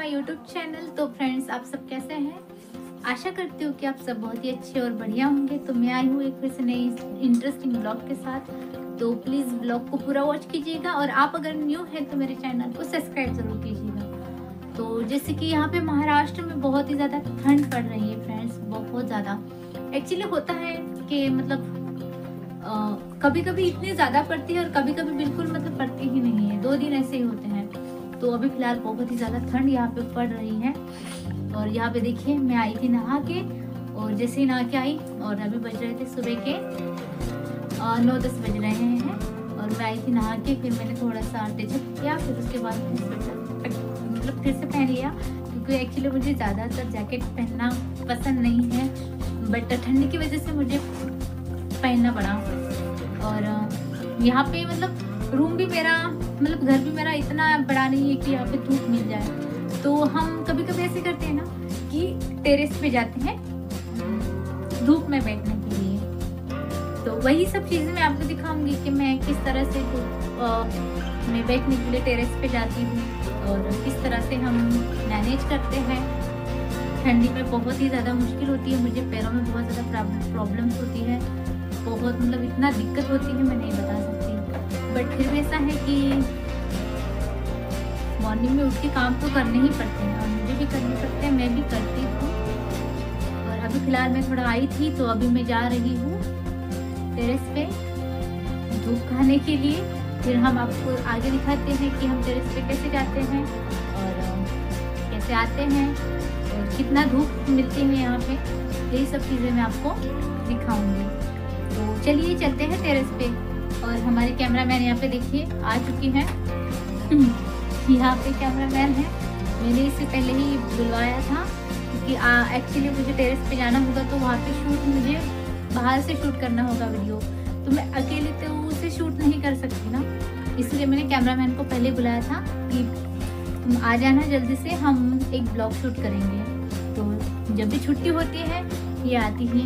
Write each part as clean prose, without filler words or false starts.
My YouTube channel. तो friends, आप सब कैसे हैं? आशा करती हूँ कि आप सब बहुत ही अच्छे और बढ़िया होंगे। तो मैं आई हूँ एक फिर से नई इंटरेस्टिंग ब्लॉग के साथ। तो प्लीज़ ब्लॉग को पूरा वॉच कीजिएगा और आप अगर न्यू हैं तो मेरे चैनल को सब्सक्राइब ज़रूर कीजिएगा। तो जैसे कि यहाँ पे महाराष्ट्र में बहुत ही ज़्यादा ठंड पड़ रही है फ्रेंड्स, बहुत ज़्यादा। एक्चुअली होता है कि मतलब कभी कभी इतनी ज़्यादा पड़ती है और कभी कभी बिल्कुल मतलब पड़ती ही नहीं है। 2 दिन ऐसे ही होते हैं। तो अभी फिलहाल बहुत ही ज़्यादा ठंड यहाँ पे पड़ रही है। और यहाँ पे देखिए, मैं आई थी नहा के, और जैसे ही नहा के आई और अभी बज रहे थे सुबह के 9-10 बज रहे हैं। और मैं आई थी नहा के, फिर मैंने थोड़ा सा टचअप किया, फिर उसके बाद मतलब फिर से पहन लिया, क्योंकि एक्चुअली मुझे ज़्यादातर जैकेट पहनना पसंद नहीं है, बट ठंड की वजह से मुझे पहनना पड़ा। और यहाँ पे मतलब रूम भी मेरा मतलब घर भी मेरा इतना बड़ा नहीं है कि यहाँ पे धूप मिल जाए। तो हम कभी कभी ऐसे करते हैं ना कि टेरेस पे जाते हैं धूप में बैठने के लिए। तो वही सब चीज़ें मैं आपको दिखाऊंगी कि मैं किस तरह से धूप में बैठने के लिए टेरेस पे जाती हूँ और किस तरह से हम मैनेज करते हैं। ठंडी में बहुत ही ज़्यादा मुश्किल होती है, मुझे पैरों में बहुत ज़्यादा प्रॉब्लम्स होती है, बहुत मतलब इतना दिक्कत होती है मैं नहीं बता सकती। बट फिर भी ऐसा है कि मॉर्निंग में उठ के काम तो करने ही पड़ते हैं और मुझे भी करने पड़ते हैं, मैं भी करती हूँ। और अभी फिलहाल मैं थोड़ा आई थी, तो अभी मैं जा रही हूँ टेरेस पे धूप खाने के लिए। फिर हम आपको आगे दिखाते हैं कि हम टेरेस पे कैसे जाते हैं और कैसे आते हैं और कितना धूप मिलती है यहाँ पे। यही सब चीज़ें मैं आपको दिखाऊंगी। तो चलिए चलते हैं टेरेस पे। और हमारे कैमरामैन यहाँ पे देखिए आ चुकी हैं। यहाँ पे कैमरामैन है, मैंने इससे पहले ही बुलवाया था, क्योंकि एक्चुअली मुझे टेरेस पे जाना होगा तो वहाँ पे शूट मुझे बाहर से शूट करना होगा वीडियो। तो मैं अकेले तो उसे शूट नहीं कर सकती ना, इसलिए मैंने कैमरामैन को पहले बुलाया था कि तुम आ जाना जल्दी से, हम एक ब्लॉग शूट करेंगे। तो जब भी छुट्टी होती है ये आती है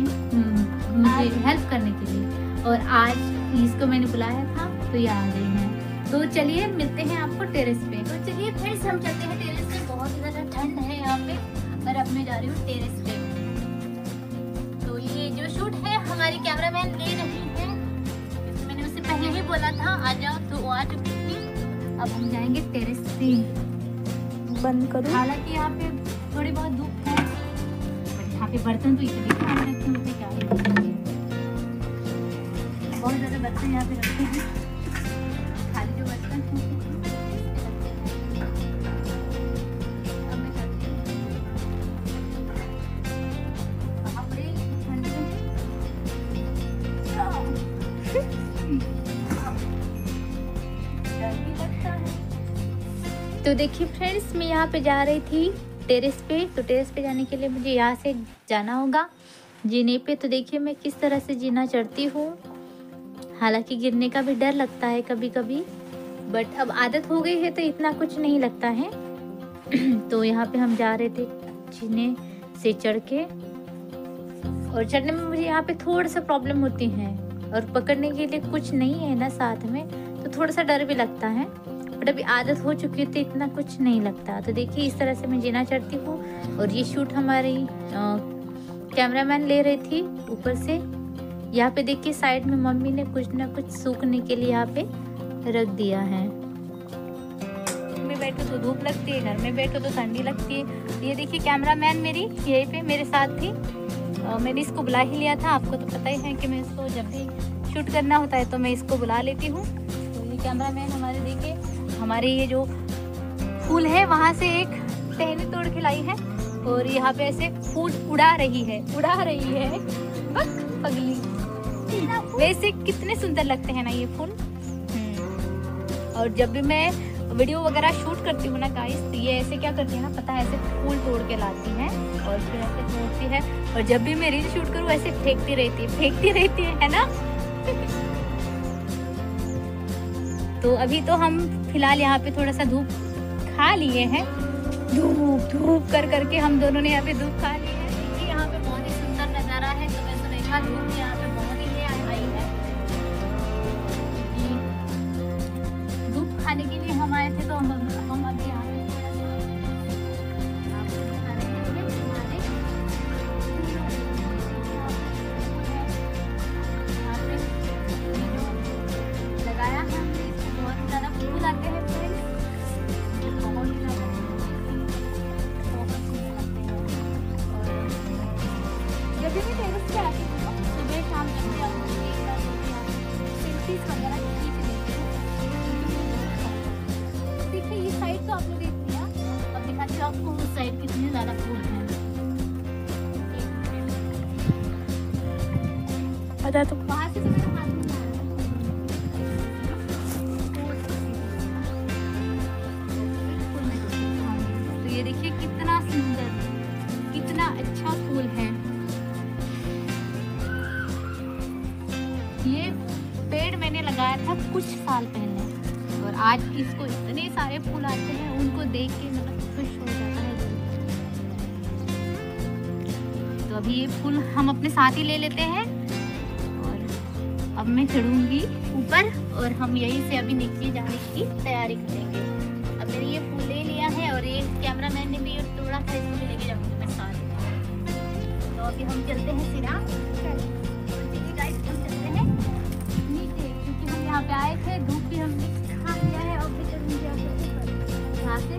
मुझे हेल्प करने के लिए, और आज इसको मैंने बुलाया था तो ये आ गई हैं। तो चलिए मिलते हैं आपको टेरेस पे। तो चलिए फ्रेंड्स, हम चलते हैं टेरेस पे। बहुत ज़्यादा ठंड है यहाँ पे और अब मैं जा रही हूँ टेरेस पे। तो ये जो शूट है हमारी कैमरामैन ले रही है, मैंने उससे पहले ही बोला था आ जाओ, तो वो आ चुकी थी। अब हम जाएंगे टेरेस पे। बंद करो। हालांकि यहाँ पे थोड़ी बहुत धूप है, यहाँ पे बर्तन तो इतने दिखाई रखे होते क्या है, बहुत ज़्यादा बर्तन यहाँ पे रखे हैं। खाली जो बर्तन हैं तो देखिए फ्रेंड्स, मैं यहाँ पे जा रही थी टेरेस पे। तो टेरेस पे जाने के लिए मुझे यहाँ से जाना होगा जीने पे। तो देखिए मैं किस तरह से जीना चढ़ती हूँ। हालांकि गिरने का भी डर लगता है कभी कभी, बट अब आदत हो गई है तो इतना कुछ नहीं लगता है। तो यहाँ पे हम जा रहे थे जीने से चढ़ के, और चढ़ने में मुझे यहाँ पे थोड़ा सा प्रॉब्लम होती है, और पकड़ने के लिए कुछ नहीं है ना साथ में, तो थोड़ा सा डर भी लगता है। बट अभी आदत हो चुकी है तो इतना कुछ नहीं लगता। तो देखिए इस तरह से मैं जीना चढ़ती हूँ। और ये शूट हमारी कैमरामैन ले रही थी ऊपर से। यहाँ पे देखिए साइड में मम्मी ने कुछ ना कुछ सूखने के लिए यहाँ पे रख दिया है। में बैठो तो धूप लगती है, घर में बैठो तो ठंडी लगती है। ये देखिए कैमरामैन मेरी यहीं पे मेरे साथ थी। मैंने इसको बुला ही लिया था, आपको तो पता ही है कि मैं इसको जब भी शूट करना होता है तो मैं इसको बुला लेती हूँ। तो ये कैमरामैन हमारे देखिए, हमारे ये जो फूल है वहाँ से एक टहनी तोड़ के लाई है, और यहाँ पे ऐसे फूल उड़ा रही है बस पगली। वैसे कितने सुंदर लगते हैं ना ये फूल। और जब भी मैं वीडियो वगैरह शूट करती हूँ ना गाइस, तो ये ऐसे क्या करती है ना, पता है, ऐसे फूल तोड़ के लाती है और फिर ऐसे तोड़ती है, और जब भी मैं रील शूट करूँ ऐसे फेंकती रहती है ना। तो अभी तो हम फिलहाल यहाँ पे थोड़ा सा धूप खा लिए हैं, धूप कर करके हम दोनों ने यहाँ पे धूप खा ली है। देखिए यहाँ पे बहुत ही सुंदर नज़ारा है। तो मैं तो देखा धूप यहाँ पे बहुत ही ले आई है। धूप खाने के लिए हम आए थे, तो हम अभी यहाँ पे जा तो वहाँ से तो मेरे हाथ में आ रहा है। तो ये देखिए कितना सुंदर, कितना अच्छा फूल है। ये पेड़ मैंने लगाया था कुछ साल पहले और आज इसको इतने सारे फूल आते हैं, उनको देख के मतलब खुश हो जाता है। तो अभी ये फूल हम अपने साथ ही ले लेते हैं और अब मैं चढ़ूंगी ऊपर और हम यहीं से अभी नीचे जाने की तैयारी करेंगे। अब मैंने ये फूल ले लिया है और ये कैमरामैन ने भी तोड़ा था, इसको भी लेके जाऊंगी मैं साथ। तो अभी हम चलते हैं सीधा, हम चलते हैं नीचे क्योंकि हम यहाँ पे आए थे। धूप भी हमने खा लिया है और भी चढ़ेंगे यहाँ से।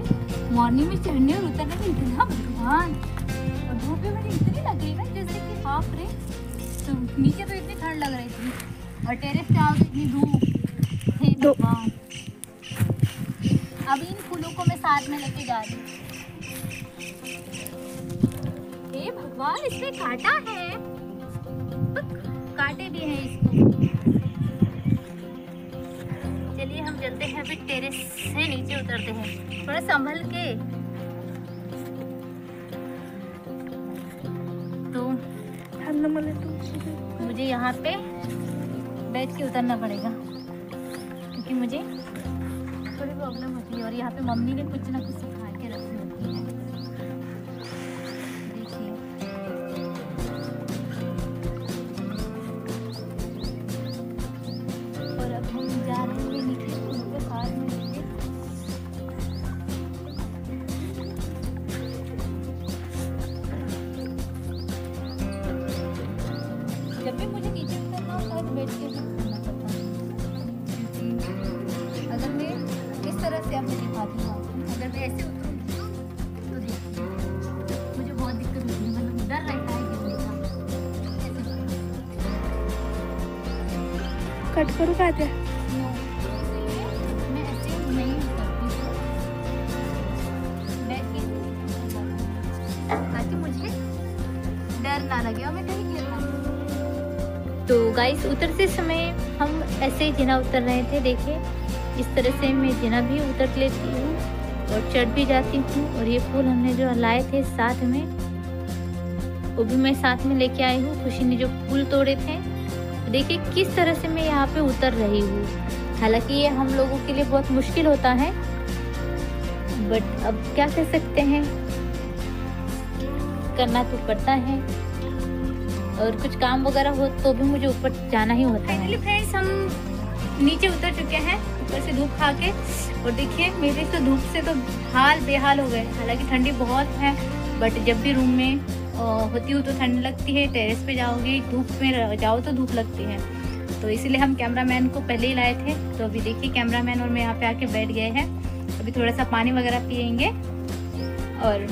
मॉर्निंग में चढ़ने और उतरने में इतना भगवान, और धूप भी मुझे इतनी लग रही ना जैसे कि हाफ रे। तो नीचे तो इतनी ठंड लग रही थी और टेरेस पे आओ तो इतनी धूप। हे भगवान, अब इन फूलों को मैं साथ में लेके जा रही हूँ। हे भगवान, इसमें कांटा है, कांटे भी हैं इसको। चलिए हम चलते हैं अभी टेरेस से नीचे उतरते हैं, थोड़ा संभल के। तो मुझे यहाँ पे बैठ के उतरना पड़ेगा क्योंकि मुझे थोड़ी प्रॉब्लम होती है और यहाँ पे मम्मी ने कुछ ना कुछ सिखा के रखी होती है। देखिए और अब हम जा रहे हैं नीचे उनके कार में लेके। जब भी मुझे नीचे उतरना होता है तो बैठ के उतरना पड़ता है। अगर मैं इस तरह से आपको दिखाती हूँ, अगर मैं ऐसे उतरूँगी तो देखिए मुझे बहुत दिक्कत होती है, मतलब डर रहता है गिरने का। कट करो क्या है? मैं ऐसे नहीं उतरती बैठ के ताकि मुझे डर ना लगे और मैं कहीं गिर ना। तो गाइस, उतरते समय हम ऐसे ही जीना उतर रहे थे। देखिए इस तरह से मैं जीना भी उतर लेती हूँ और चढ़ भी जाती हूँ। और ये फूल हमने जो लाए थे साथ में, वो भी मैं साथ में लेके आई हूँ। खुशी ने जो फूल तोड़े थे, देखिए किस तरह से मैं यहाँ पे उतर रही हूँ। हालांकि ये हम लोगों के लिए बहुत मुश्किल होता है, बट अब क्या कर सकते हैं, करना तो पड़ता है। और कुछ काम वगैरह हो तो भी मुझे ऊपर जाना ही होता है। फाइनली फ्रेंड्स, हम नीचे उतर चुके हैं ऊपर से धूप खा के। और देखिए मेरे तो धूप से तो हाल बेहाल हो गए। हालांकि ठंडी बहुत है, बट जब भी रूम में होती हूँ तो ठंड लगती है। टेरेस पे जाओगे, धूप में जाओ तो धूप लगती है। तो इसीलिए हम कैमरामैन को पहले ही लाए थे। तो अभी देखिए कैमरामैन और मैं यहाँ पे आके बैठ गए हैं। अभी थोड़ा सा पानी वगैरह पियेंगे। और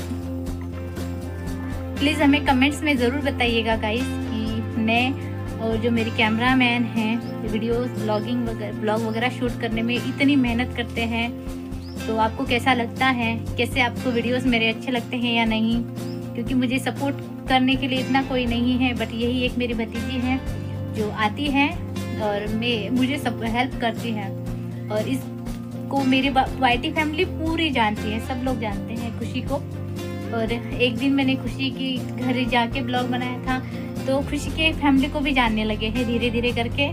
प्लीज़ हमें कमेंट्स में ज़रूर बताइएगा गाइस कि मैं और जो मेरे कैमरामैन हैं वीडियोस ब्लॉग वगैरह शूट करने में इतनी मेहनत करते हैं, तो आपको कैसा लगता है, कैसे आपको वीडियोस मेरे अच्छे लगते हैं या नहीं। क्योंकि मुझे सपोर्ट करने के लिए इतना कोई नहीं है, बट यही एक मेरी भतीजी है जो आती है और मुझे सब हेल्प करती है। और इसको मेरी वाईटी फैमिली पूरी जानती है, सब लोग जानते हैं खुशी को। और एक दिन मैंने खुशी की घर जाके ब्लॉग बनाया था, तो खुशी के फैमिली को भी जानने लगे हैं धीरे धीरे करके।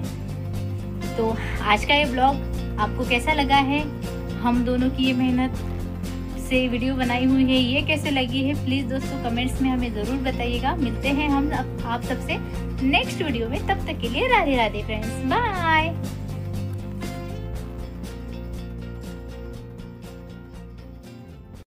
तो आज का ये ब्लॉग आपको कैसा लगा है, हम दोनों की ये मेहनत से वीडियो बनाई हुई है, ये कैसे लगी है, प्लीज़ दोस्तों कमेंट्स में हमें ज़रूर बताइएगा। मिलते हैं हम आप सबसे नेक्स्ट वीडियो में, तब तक के लिए राधे राधे फ्रेंड्स, बाय।